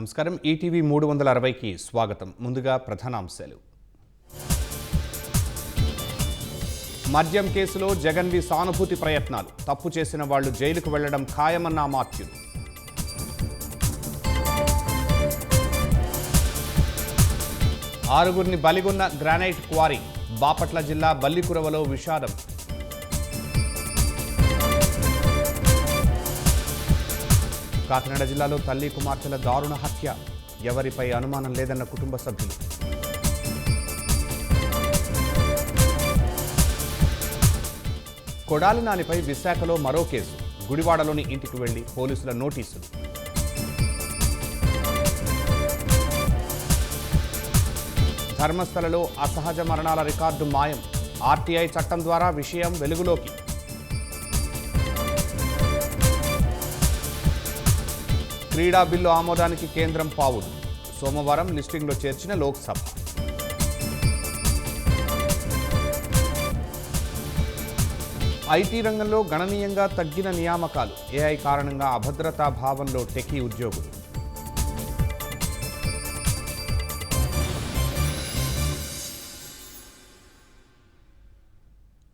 నమస్కారం. ఈటీవీ 360కి స్వాగతం. ముందుగా ప్రధానాంశాలు. మద్యం కేసులో జగన్వి సానుభూతి ప్రయత్నాలు. తప్పు చేసిన వాళ్లు జైలుకు వెళ్లడం ఖాయమన్న అమాత్యులు. ఆరుగురిని బలిగొన్న గ్రానైట్ క్వారీ. బాపట్ల జిల్లా బల్లికురవలో విషాదం. కాకినాడ జిల్లాలో తల్లి కుమార్తెల దారుణ హత్య. ఎవరిపై అనుమానం లేదన్న కుటుంబ సభ్యులు. కొడాలి నానిపై విశాఖలో మరో కేసు. గుడివాడలోని ఇంటికి వెళ్లి పోలీసుల నోటీసులు. ధర్మస్థలలో అసహజ మరణాల రికార్డు మాయం. ఆర్టీఐ చట్టం ద్వారా విషయం వెలుగులోకి. క్రీడా బిల్లు ఆమోదానికి కేంద్రం పావులు. సోమవారం లిస్టింగ్లో చేర్చిన లోక్సభ. ఐటీ రంగంలో గణనీయంగా తగ్గిన నియామకాలు. ఏఐ కారణంగా అభద్రతా భావంలో టెకీ ఉద్యోగులు.